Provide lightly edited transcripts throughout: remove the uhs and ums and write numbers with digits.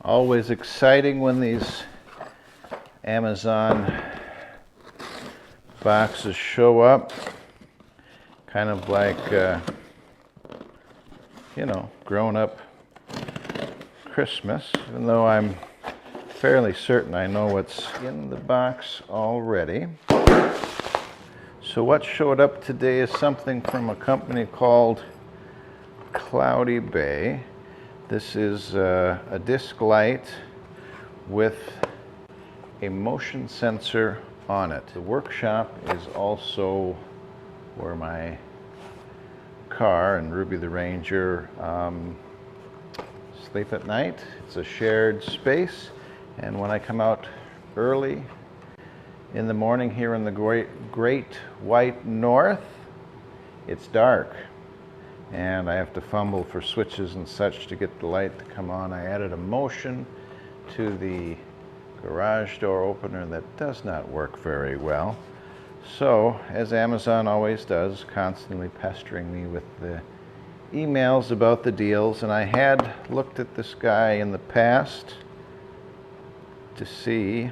Always exciting when these Amazon boxes show up. Kind of like, you know, grown up Christmas, even though I'm fairly certain I know what's in the box already. So what showed up today is something from a company called Cloudy Bay. This is a disc light with a motion sensor on it. The workshop is also where my car and Ruby the Ranger sleep at night. It's a shared space, and when I come out early in the morning here in the great white north, it's dark and I have to fumble for switches and such to get the light to come on. I added a motion to the garage door opener that does not work very well. So, as Amazon always does, constantly pestering me with the emails about the deals, and I had looked at this guy in the past to see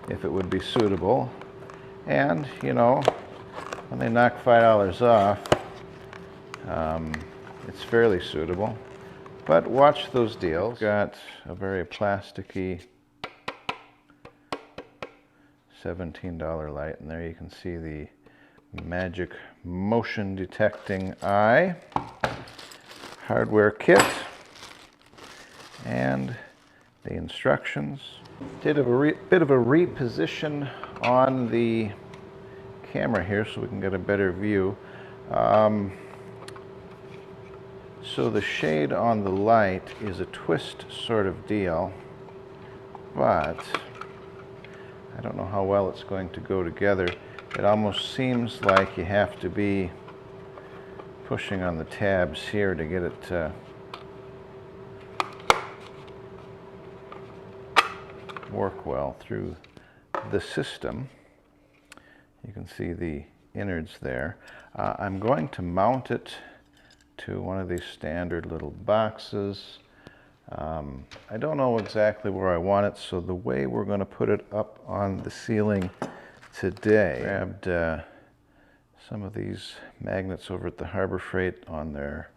if it would be suitable. And, you know, when they knock $5 off, it's fairly suitable. But watch those deals. Got a very plasticky $17 light, and there you can see the magic motion detecting eye, hardware kit, and the instructions. Did a bit of a reposition on the camera here so we can get a better view. So the shade on the light is a twist sort of deal, but I don't know how well it's going to go together. It almost seems like you have to be pushing on the tabs here to get it to work well through the system. You can see the innards there. I'm going to mount it to one of these standard little boxes. I don't know exactly where I want it, so the way we're going to put it up on the ceiling today, grabbed some of these magnets over at the Harbor Freight on their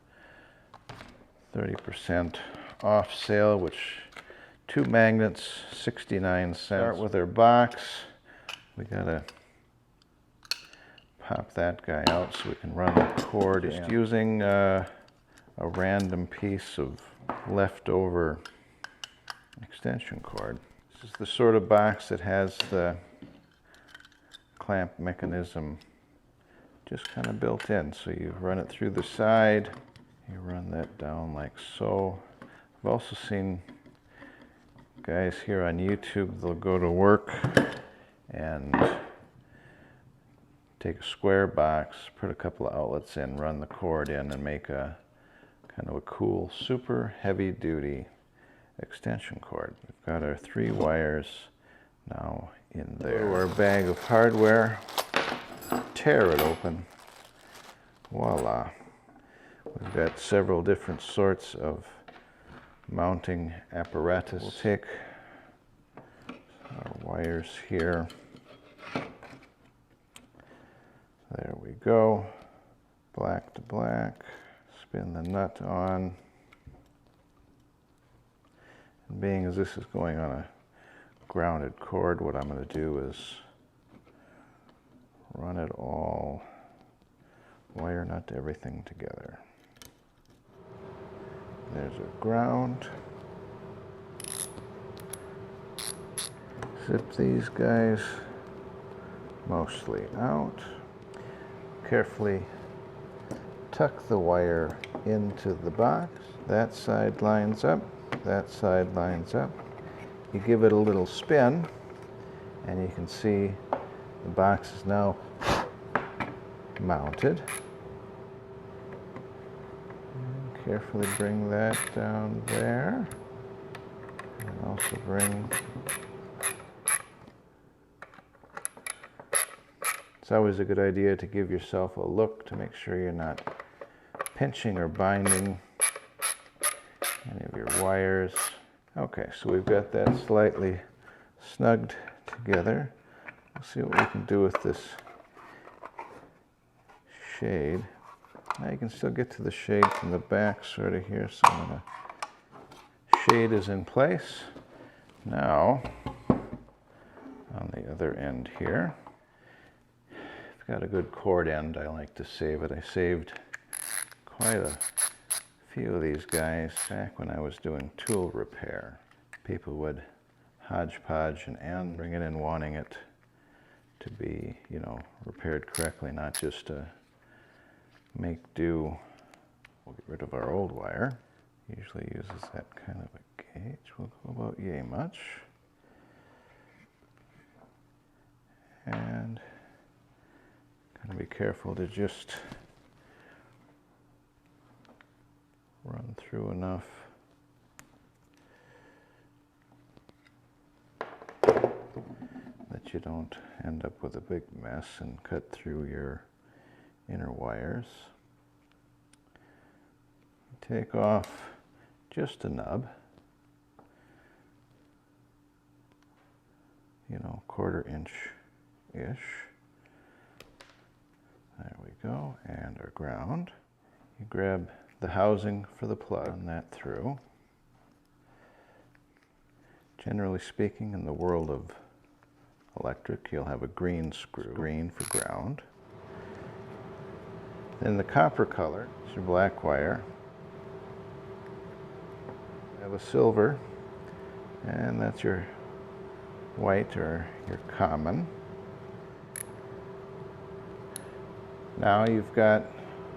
30% off sale, which 2 magnets, 69 cents. Start with our box. We gotta pop that guy out so we can run the cord. Just using a random piece of leftover extension cord. This is the sort of box that has the clamp mechanism just kind of built in. So you run it through the side, you run that down like so. I've also seen guys here on YouTube, they'll go to work and take a square box, put a couple of outlets in, run the cord in, and make a kind of a cool, super heavy duty extension cord. We've got our 3 wires now in there. Our bag of hardware, tear it open, voila. We've got several different sorts of mounting apparatus. We'll take our wires here. There we go. Black to black. Spin the nut on. And being as this is going on a grounded cord, what I'm going to do is run it all, wire nut everything together. There's a ground. Zip these guys mostly out. Carefully tuck the wire into the box. That side lines up, that side lines up. You give it a little spin, and you can see the box is now mounted. And carefully bring that down there, and also bring It's always a good idea to give yourself a look to make sure you're not pinching or binding any of your wires. Okay, so we've got that slightly snugged together. We'll see what we can do with this shade. Now you can still get to the shade from the back sort of here, so the shade is in place. Now, on the other end here, I've got a good cord end. I like to save it. I saved quite a few of these guys back when I was doing tool repair. People would hodgepodge an end, bring it in wanting it to be, you know, repaired correctly, not just to make do. We'll get rid of our old wire. Usually uses that kind of a gauge. We'll go about yay much. And gotta be careful to just run through enough that you don't end up with a big mess and cut through your inner wires. Take off just a nub, you know, 1/4 inch-ish. There we go, and our ground. You grab the housing for the plug, run that through. Generally speaking, in the world of electric, you'll have a green screw, green for ground. Then the copper color is your black wire. You have a silver, and that's your white or your common. Now you've got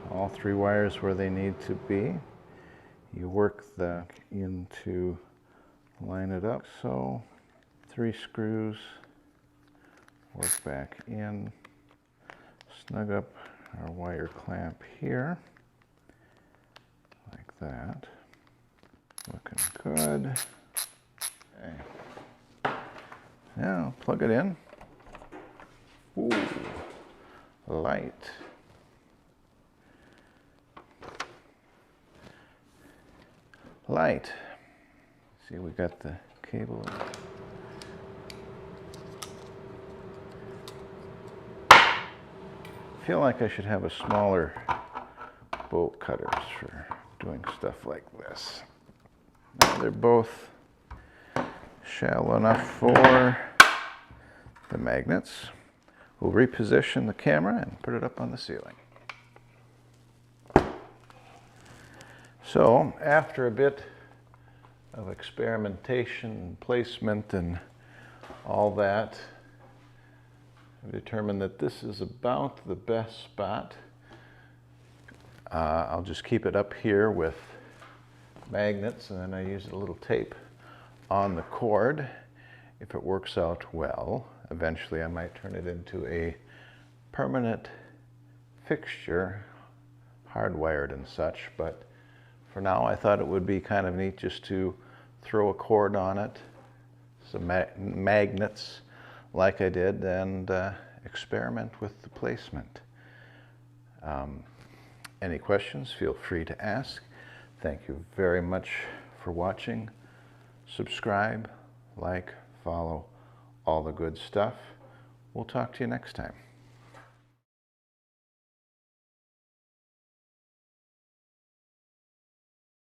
all 3 wires where they need to be. You work the in to line it up. So 3 screws, work back in, snug up our wire clamp here, like that. Looking good. Okay. Now plug it in. Ooh, light. Light. See, we got the cable. I feel like I should have a smaller bolt cutters for doing stuff like this. Now they're both shallow enough for the magnets. We'll reposition the camera and put it up on the ceiling. So after a bit of experimentation, placement, and all that, I've determined that this is about the best spot. I'll just keep it up here with magnets, and then I use a little tape on the cord. If it works out well, eventually I might turn it into a permanent fixture, hardwired and such, but for now I thought it would be kind of neat just to throw a cord on it, some magnets like I did, and experiment with the placement. Any questions, feel free to ask. Thank you very much for watching. Subscribe, like, follow, all the good stuff. We'll talk to you next time.